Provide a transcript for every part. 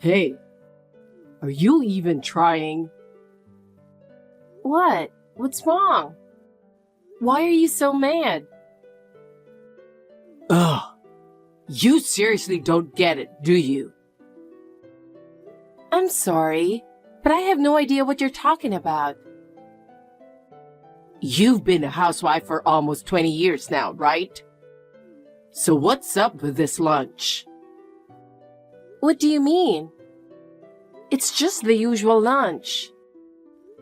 Hey, are you even trying? What? What's wrong? Why are you so mad? Ugh. You seriously don't get it, do you? I'm sorry, but I have no idea what you're talking about. You've been a housewife for almost 20 years now, right? So what's up with this lunch? What do you mean? It's just the usual lunch.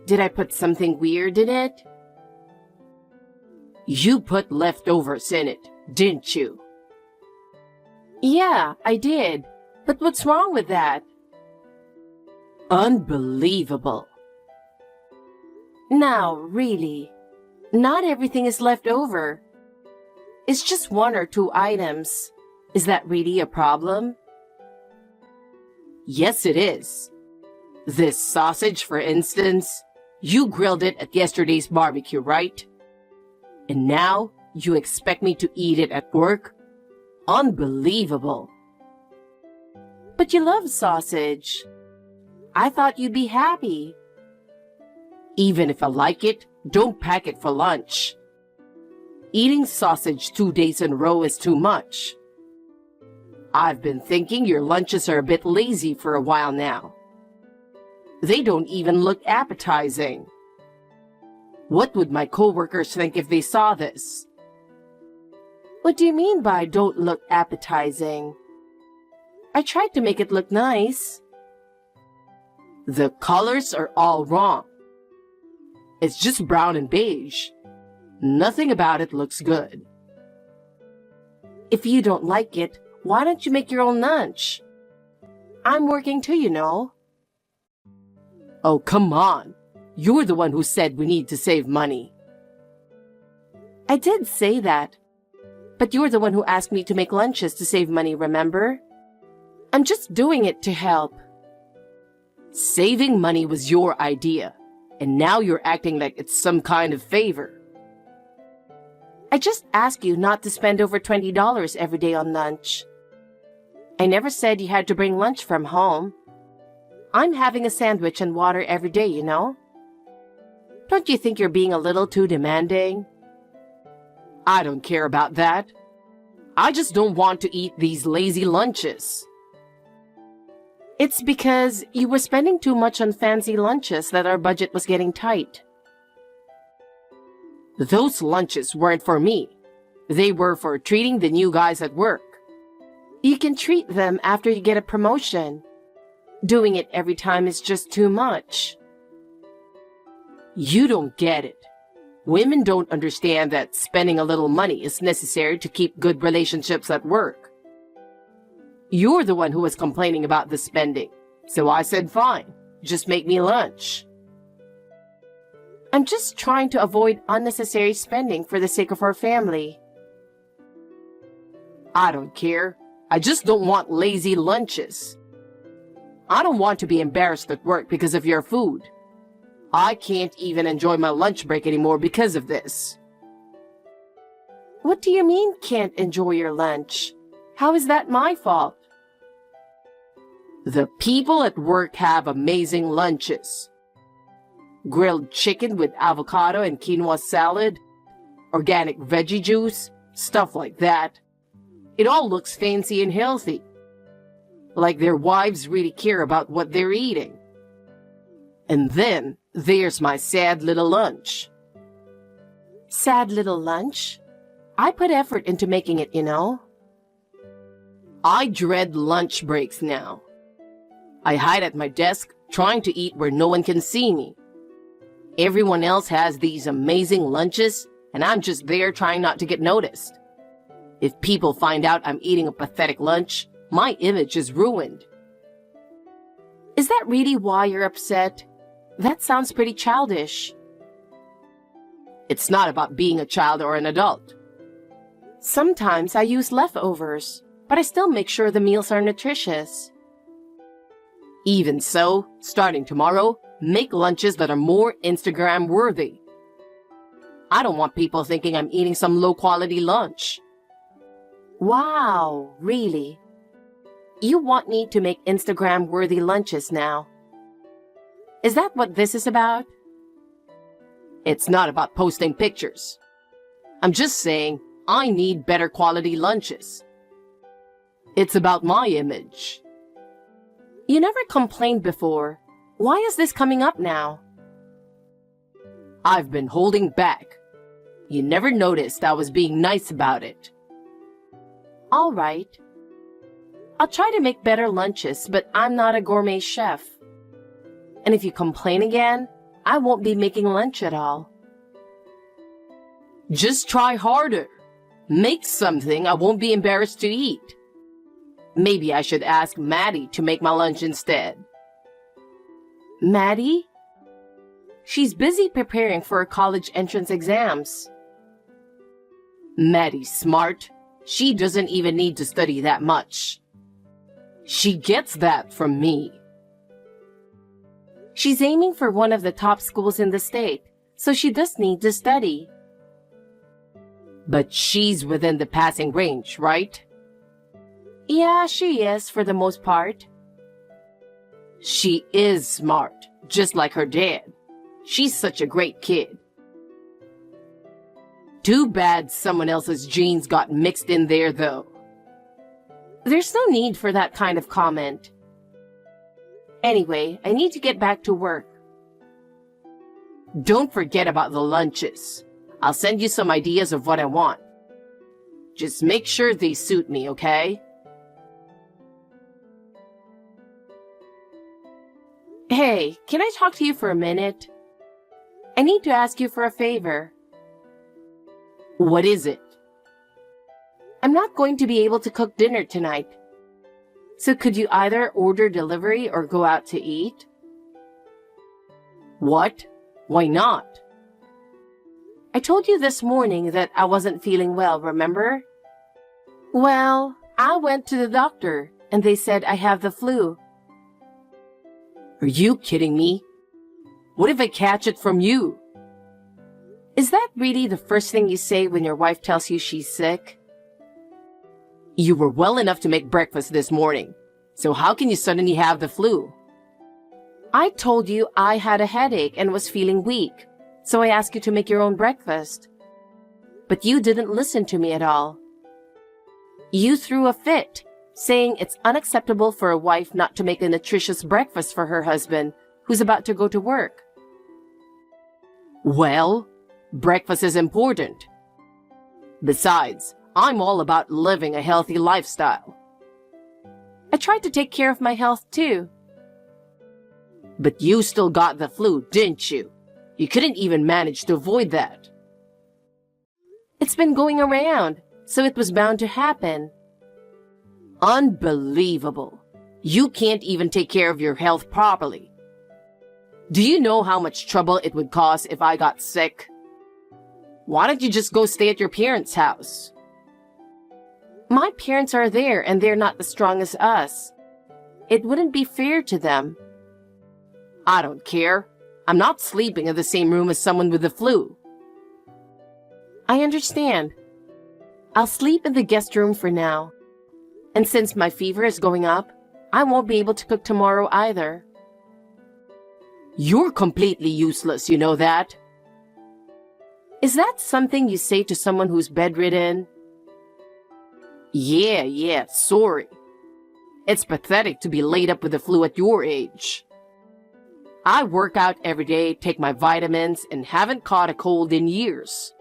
Did I put something weird in it? You put leftovers in it, didn't you? Yeah, I did. But what's wrong with that? Unbelievable. Now, really, not everything is left over. It's just one or two items. Is that really a problem? Yes, it is. This sausage, for instance, you grilled it at yesterday's barbecue, right? And now you expect me to eat it at work? Unbelievable. But you love sausage. I thought you'd be happy. Even if I like it, don't pack it for lunch. Eating sausage 2 days in a row is too much. I've been thinking your lunches are a bit lazy for a while now. They don't even look appetizing. What would my coworkers think if they saw this? What do you mean by don't look appetizing? I tried to make it look nice. The colors are all wrong. It's just brown and beige. Nothing about it looks good. If you don't like it, why don't you make your own lunch? I'm working too, you know. Oh, come on. You're the one who said we need to save money. I did say that. But you're the one who asked me to make lunches to save money, remember? I'm just doing it to help. Saving money was your idea, and now you're acting like it's some kind of favor. I just asked you not to spend over $20 every day on lunch. I never said you had to bring lunch from home. I'm having a sandwich and water every day, you know? Don't you think you're being a little too demanding? I don't care about that. I just don't want to eat these lazy lunches. It's because you were spending too much on fancy lunches that our budget was getting tight. Those lunches weren't for me. They were for treating the new guys at work. You can treat them after you get a promotion. Doing it every time is just too much. You don't get it. Women don't understand that spending a little money is necessary to keep good relationships at work. You're the one who was complaining about the spending, so I said fine, just make me lunch. I'm just trying to avoid unnecessary spending for the sake of our family. I don't care. I just don't want lazy lunches. I don't want to be embarrassed at work because of your food. I can't even enjoy my lunch break anymore because of this. What do you mean can't enjoy your lunch? How is that my fault? The people at work have amazing lunches. Grilled chicken with avocado and quinoa salad, organic veggie juice, stuff like that. It all looks fancy and healthy. Like their wives really care about what they're eating. And then there's my sad little lunch. Sad little lunch? I put effort into making it, you know. I dread lunch breaks now. I hide at my desk trying to eat where no one can see me. Everyone else has these amazing lunches, and I'm just there trying not to get noticed. If people find out I'm eating a pathetic lunch, my image is ruined. Is that really why you're upset? That sounds pretty childish. It's not about being a child or an adult. Sometimes I use leftovers, but I still make sure the meals are nutritious. Even so, starting tomorrow, make lunches that are more Instagram worthy. I don't want people thinking I'm eating some low-quality lunch. Wow, really? You want me to make Instagram-worthy lunches now. Is that what this is about? It's not about posting pictures. I'm just saying I need better quality lunches. It's about my image. You never complained before. Why is this coming up now? I've been holding back. You never noticed I was being nice about it. All right. I'll try to make better lunches, but I'm not a gourmet chef. And if you complain again, I won't be making lunch at all. Just try harder. Make something I won't be embarrassed to eat. Maybe I should ask Maddie to make my lunch instead. Maddie? She's busy preparing for her college entrance exams. Maddie's smart. She doesn't even need to study that much. She gets that from me. She's aiming for one of the top schools in the state, so she does need to study. But she's within the passing range, right? Yeah, she is for the most part. She is smart, just like her dad. She's such a great kid. Too bad someone else's genes got mixed in there, though. There's no need for that kind of comment. Anyway, I need to get back to work. Don't forget about the lunches. I'll send you some ideas of what I want. Just make sure they suit me, okay? Hey, can I talk to you for a minute? I need to ask you for a favor. What is it? I'm not going to be able to cook dinner tonight. So could you either order delivery or go out to eat? What? Why not? I told you this morning that I wasn't feeling well, remember? Well, I went to the doctor and they said I have the flu. Are you kidding me? What if I catch it from you? Is that really the first thing you say when your wife tells you she's sick? You were well enough to make breakfast this morning, so how can you suddenly have the flu? I told you I had a headache and was feeling weak, so I asked you to make your own breakfast. But you didn't listen to me at all. You threw a fit, saying it's unacceptable for a wife not to make a nutritious breakfast for her husband, who's about to go to work. Well, breakfast is important. Besides, I'm all about living a healthy lifestyle. I tried to take care of my health too. But you still got the flu, didn't you? You couldn't even manage to avoid that. It's been going around, so it was bound to happen. Unbelievable. You can't even take care of your health properly. Do you know how much trouble it would cause if I got sick? Why don't you just go stay at your parents' house? My parents are there and they're not as strong as us. It wouldn't be fair to them. I don't care. I'm not sleeping in the same room as someone with the flu. I understand. I'll sleep in the guest room for now. And since my fever is going up, I won't be able to cook tomorrow either. You're completely useless, you know that? Is that something you say to someone who's bedridden? Yeah, sorry. It's pathetic to be laid up with the flu at your age. I work out every day, take my vitamins, and haven't caught a cold in years.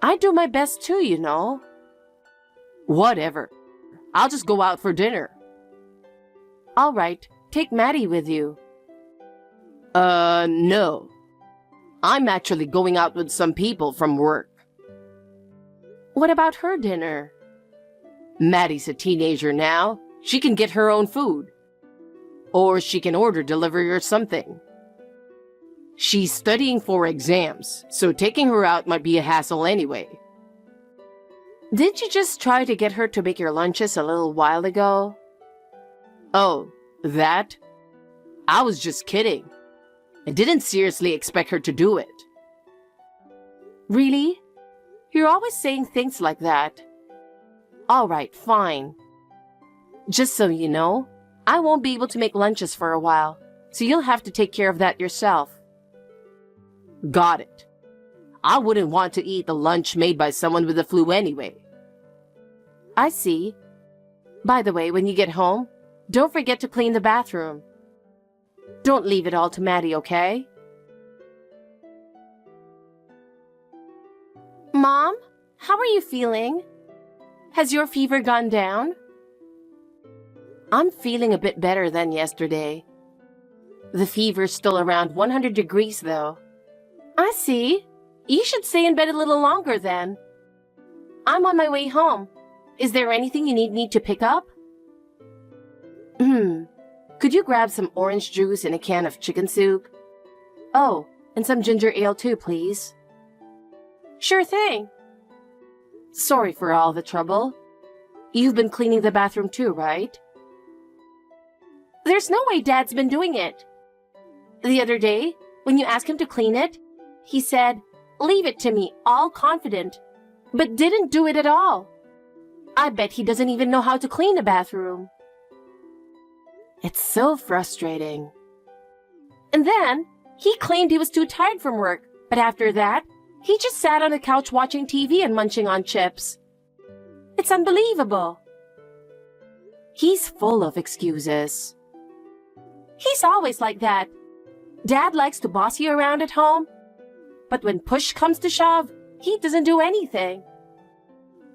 I do my best too, you know. Whatever. I'll just go out for dinner. All right, take Maddie with you. No. I'm actually going out with some people from work. What about her dinner? Maddie's a teenager now. She can get her own food. Or she can order delivery or something. She's studying for exams, so taking her out might be a hassle anyway. Did you just try to get her to make your lunches a little while ago? Oh, that? I was just kidding. I didn't seriously expect her to do it. Really? You're always saying things like that. All right, fine. Just so you know, I won't be able to make lunches for a while, so you'll have to take care of that yourself. Got it. I wouldn't want to eat the lunch made by someone with the flu anyway. I see. By the way, when you get home, don't forget to clean the bathroom. Don't leave it all to Maddie, okay? Mom, how are you feeling? Has your fever gone down? I'm feeling a bit better than yesterday. The fever's still around 100 degrees, though. I see. You should stay in bed a little longer then. I'm on my way home. Is there anything you need me to pick up? Could you grab some orange juice and a can of chicken soup? Oh, and some ginger ale too, please. Sure thing. Sorry for all the trouble. You've been cleaning the bathroom too, right? There's no way Dad's been doing it. The other day, when you asked him to clean it, he said, "Leave it to me," all confident, but didn't do it at all. I bet he doesn't even know how to clean a bathroom. It's so frustrating. And then, he claimed he was too tired from work, but after that, he just sat on the couch watching TV and munching on chips. It's unbelievable. He's full of excuses. He's always like that. Dad likes to boss you around at home, but when push comes to shove, he doesn't do anything.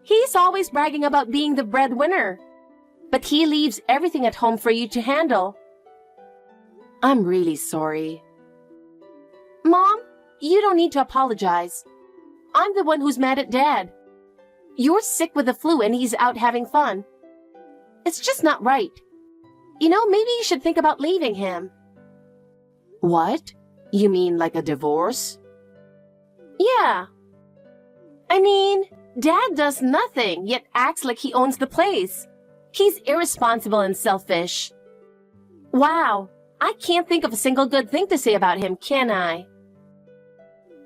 He's always bragging about being the breadwinner, but he leaves everything at home for you to handle. I'm really sorry. Mom, you don't need to apologize. I'm the one who's mad at Dad. You're sick with the flu and he's out having fun. It's just not right. You know, maybe you should think about leaving him. What? You mean like a divorce? Yeah. I mean, Dad does nothing, yet acts like he owns the place. He's irresponsible and selfish. Wow, I can't think of a single good thing to say about him, can I?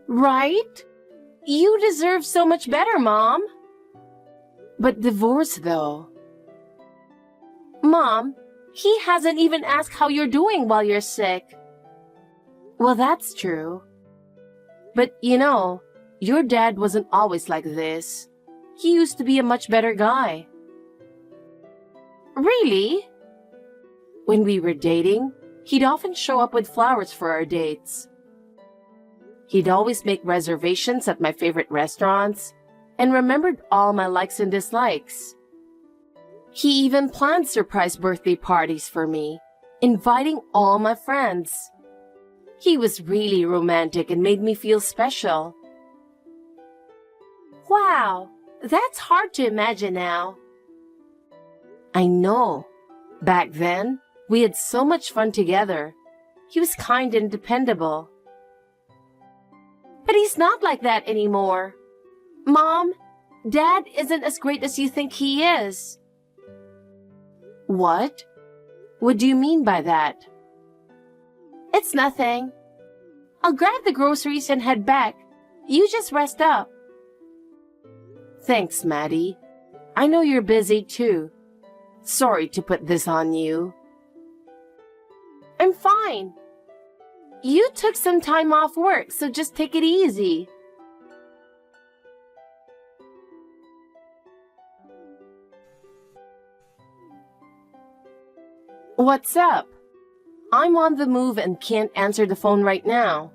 Right? You deserve so much better, Mom. But divorce, though. Mom, he hasn't even asked how you're doing while you're sick. Well, that's true. But, you know, your dad wasn't always like this. He used to be a much better guy. Really? When we were dating, he'd often show up with flowers for our dates. He'd always make reservations at my favorite restaurants and remembered all my likes and dislikes. He even planned surprise birthday parties for me, inviting all my friends. He was really romantic and made me feel special. Wow, that's hard to imagine now. I know. Back then, we had so much fun together. He was kind and dependable. But he's not like that anymore. Mom, Dad isn't as great as you think he is. What? What do you mean by that? It's nothing. I'll grab the groceries and head back. You just rest up. Thanks, Maddie. I know you're busy too. Sorry to put this on you. I'm fine. You took some time off work, so just take it easy. What's up? I'm on the move and can't answer the phone right now.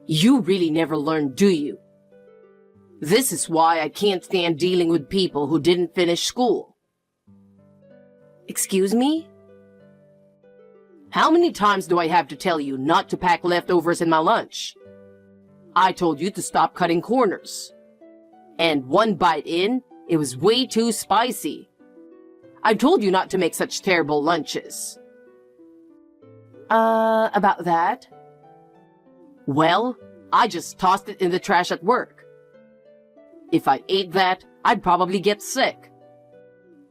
You really never learn, do you? This is why I can't stand dealing with people who didn't finish school. Excuse me? How many times do I have to tell you not to pack leftovers in my lunch? I told you to stop cutting corners. And one bite in, it was way too spicy. I told you not to make such terrible lunches. About that? Well, I just tossed it in the trash at work. If I ate that, I'd probably get sick.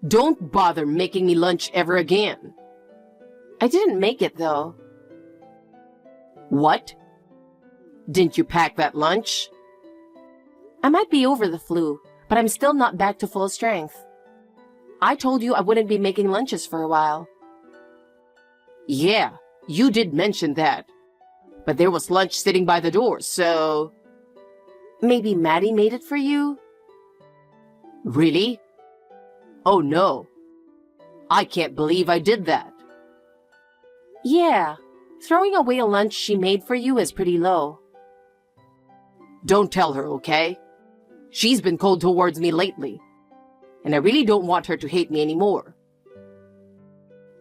Don't bother making me lunch ever again. I didn't make it, though. What? Didn't you pack that lunch? I might be over the flu, but I'm still not back to full strength. I told you I wouldn't be making lunches for a while. Yeah, you did mention that. But there was lunch sitting by the door, so... Maybe Maddie made it for you? Really? Oh no. I can't believe I did that. Yeah, throwing away a lunch she made for you is pretty low. Don't tell her, okay? She's been cold towards me lately, and I really don't want her to hate me anymore.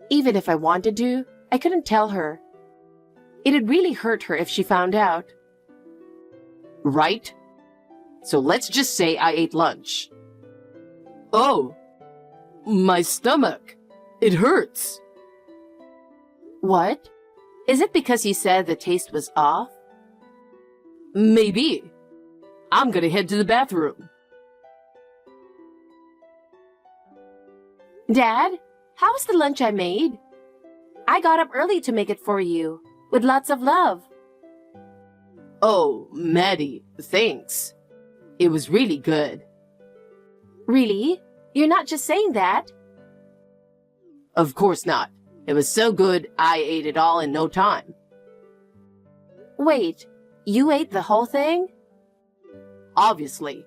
Even if I wanted to, I couldn't tell her. It'd really hurt her if she found out. Right? So let's just say I ate lunch. Oh, my stomach. It hurts. What? Is it because you said the taste was off? Maybe. I'm gonna head to the bathroom. Dad, how was the lunch I made? I got up early to make it for you, with lots of love. Oh, Maddie, thanks. It was really good. Really? You're not just saying that? Of course not. It was so good, I ate it all in no time. Wait, you ate the whole thing? Obviously.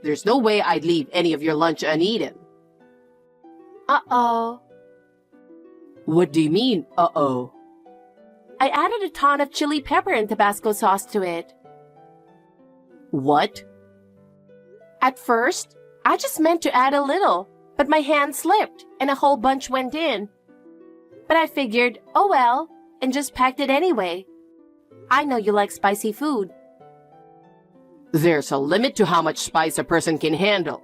There's no way I'd leave any of your lunch uneaten. Uh-oh. What do you mean, uh-oh? I added a ton of chili pepper and Tabasco sauce to it. What? At first, I just meant to add a little, but my hand slipped and a whole bunch went in. But I figured, oh well, and just packed it anyway. I know you like spicy food. There's a limit to how much spice a person can handle.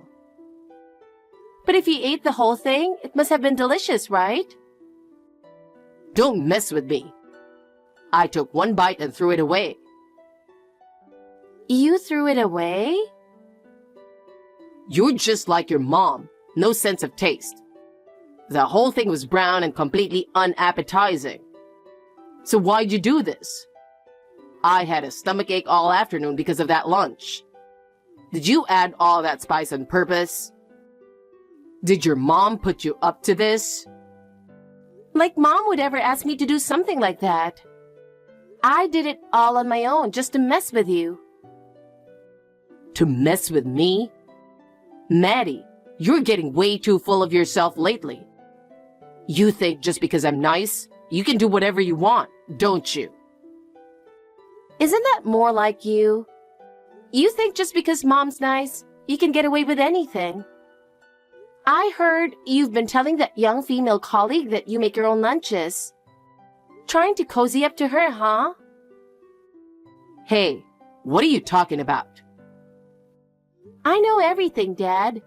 But if you ate the whole thing, it must have been delicious, right? Don't mess with me. I took one bite and threw it away. You threw it away? You're just like your mom. No sense of taste. The whole thing was brown and completely unappetizing. So why'd you do this? I had a stomachache all afternoon because of that lunch. Did you add all that spice on purpose? Did your mom put you up to this? Like Mom would ever ask me to do something like that. I did it all on my own just to mess with you. To mess with me? Maddie, you're getting way too full of yourself lately. You think just because I'm nice, you can do whatever you want, don't you? Isn't that more like you? You think just because Mom's nice, you can get away with anything. I heard you've been telling that young female colleague that you make your own lunches. Trying to cozy up to her, huh? Hey, what are you talking about? I know everything, Dad.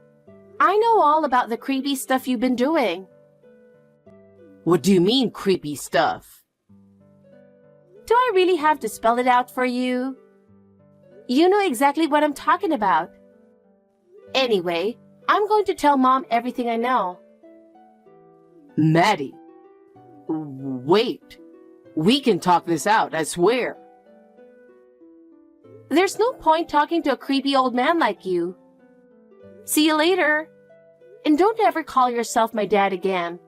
I know all about the creepy stuff you've been doing. What do you mean, creepy stuff? Do I really have to spell it out for you? You know exactly what I'm talking about. Anyway, I'm going to tell Mom everything I know. Maddie, wait. We can talk this out, I swear. There's no point talking to a creepy old man like you. See you later. And don't ever call yourself my dad again.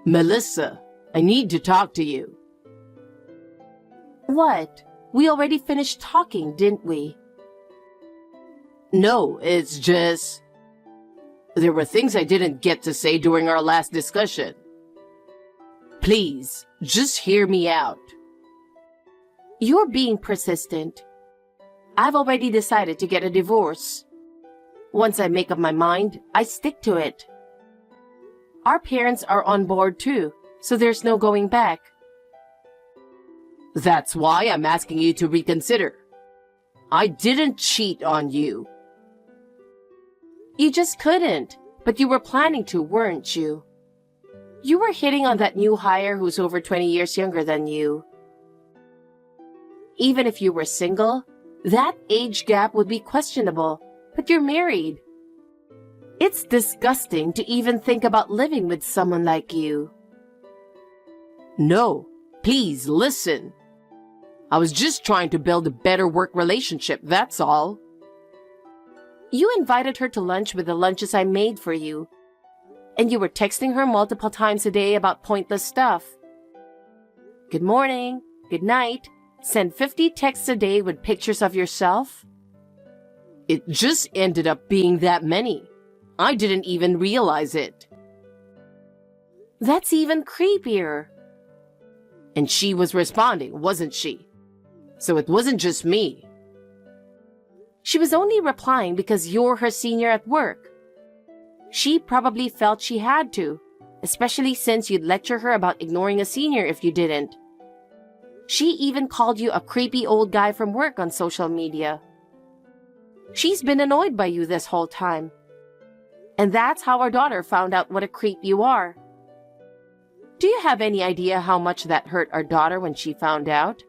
Melissa, I need to talk to you. What? We already finished talking, didn't we? No, it's just... There were things I didn't get to say during our last discussion. Please, just hear me out. You're being persistent. I've already decided to get a divorce. Once I make up my mind, I stick to it. Our parents are on board too, so there's no going back. That's why I'm asking you to reconsider. I didn't cheat on you. You just couldn't, but you were planning to, weren't you? You were hitting on that new hire who's over 20 years younger than you. Even if you were single, that age gap would be questionable, but you're married. It's disgusting to even think about living with someone like you. No, please listen. I was just trying to build a better work relationship, that's all. You invited her to lunch with the lunches I made for you, and you were texting her multiple times a day about pointless stuff. Good morning, good night, send 50 texts a day with pictures of yourself. It just ended up being that many. I didn't even realize it. That's even creepier. And she was responding, wasn't she? So it wasn't just me. She was only replying because you're her senior at work. She probably felt she had to, especially since you'd lecture her about ignoring a senior if you didn't. She even called you a creepy old guy from work on social media. She's been annoyed by you this whole time. And that's how our daughter found out what a creep you are. Do you have any idea how much that hurt our daughter when she found out?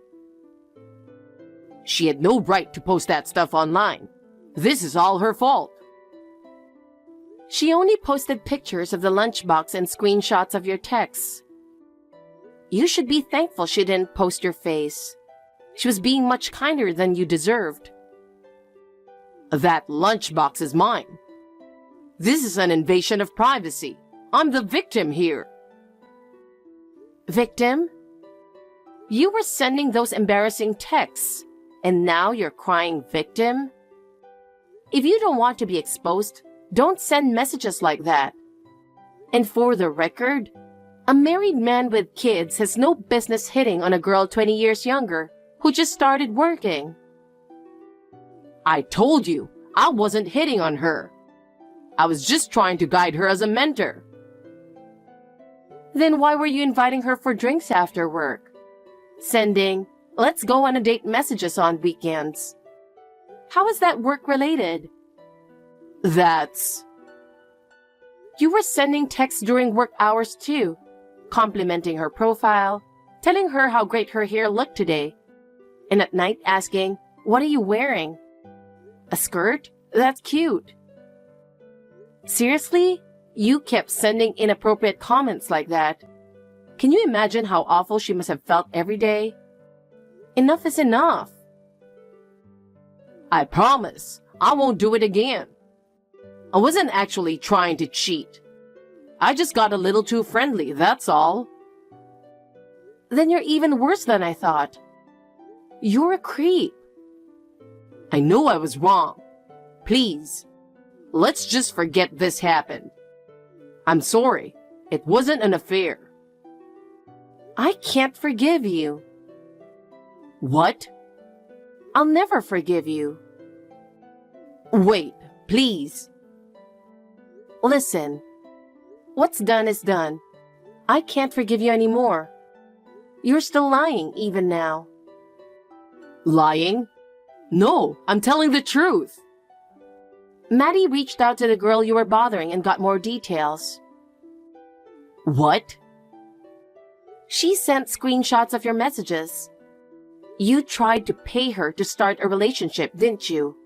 She had no right to post that stuff online. This is all her fault. She only posted pictures of the lunchbox and screenshots of your texts. You should be thankful she didn't post your face. She was being much kinder than you deserved. That lunchbox is mine. This is an invasion of privacy. I'm the victim here. Victim? You were sending those embarrassing texts, and now you're crying victim? If you don't want to be exposed, don't send messages like that. And for the record, a married man with kids has no business hitting on a girl 20 years younger who just started working. I told you, I wasn't hitting on her. I was just trying to guide her as a mentor. Then why were you inviting her for drinks after work? Sending, let's go on a date messages on weekends. How is that work related? That's... You were sending texts during work hours too, complimenting her profile, telling her how great her hair looked today, and at night asking, what are you wearing? A skirt? That's cute. Seriously? You kept sending inappropriate comments like that. Can you imagine how awful she must have felt every day? Enough is enough. I promise, I won't do it again. I wasn't actually trying to cheat. I just got a little too friendly, that's all. Then you're even worse than I thought. You're a creep. I know I was wrong. Please, let's just forget this happened. I'm sorry. It wasn't an affair. I can't forgive you. What? I'll never forgive you. Wait, please. Listen. What's done is done. I can't forgive you anymore. You're still lying even now. Lying? No, I'm telling the truth. Maddie reached out to the girl you were bothering and got more details. What? She sent screenshots of your messages. You tried to pay her to start a relationship, didn't you?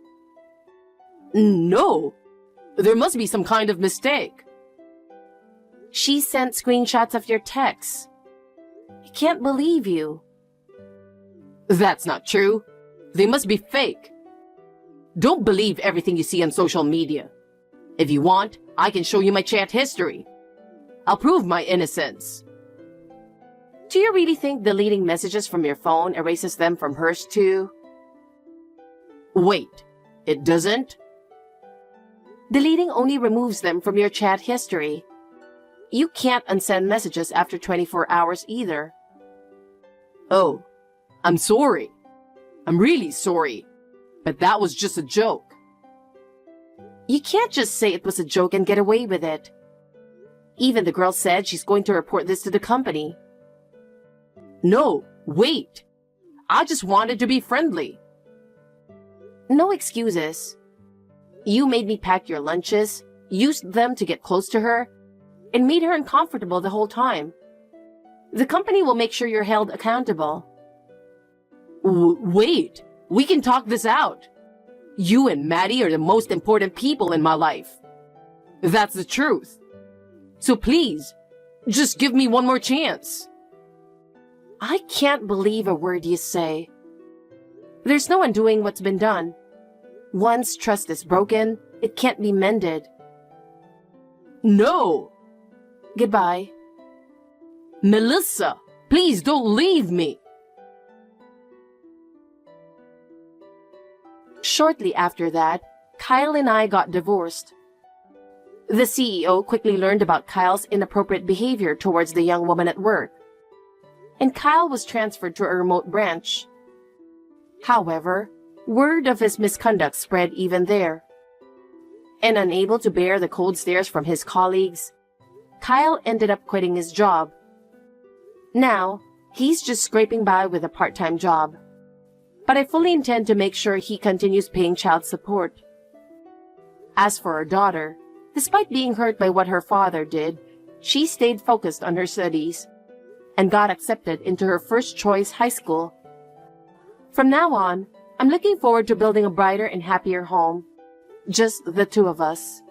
No. There must be some kind of mistake. She sent screenshots of your texts. I can't believe you. That's not true. They must be fake. Don't believe everything you see on social media. If you want, I can show you my chat history. I'll prove my innocence. Do you really think deleting messages from your phone erases them from hers too? Wait, it doesn't? Deleting only removes them from your chat history. You can't unsend messages after 24 hours either. Oh, I'm sorry. I'm really sorry. But that was just a joke. You can't just say it was a joke and get away with it. Even the girl said she's going to report this to the company. No, wait. I just wanted to be friendly. No excuses. You made me pack your lunches, used them to get close to her, and made her uncomfortable the whole time. The company will make sure you're held accountable. Wait, we can talk this out. You and Maddie are the most important people in my life. That's the truth. So please, just give me one more chance. I can't believe a word you say. There's no undoing what's been done. Once trust is broken, it can't be mended. No! Goodbye. Melissa, please don't leave me! Shortly after that, Kyle and I got divorced. The CEO quickly learned about Kyle's inappropriate behavior towards the young woman at work, and Kyle was transferred to a remote branch. However, word of his misconduct spread even there. And unable to bear the cold stares from his colleagues, Kyle ended up quitting his job. Now, he's just scraping by with a part-time job. But I fully intend to make sure he continues paying child support. As for our daughter, despite being hurt by what her father did, she stayed focused on her studies and got accepted into her first choice high school. From now on, I'm looking forward to building a brighter and happier home. Just the two of us.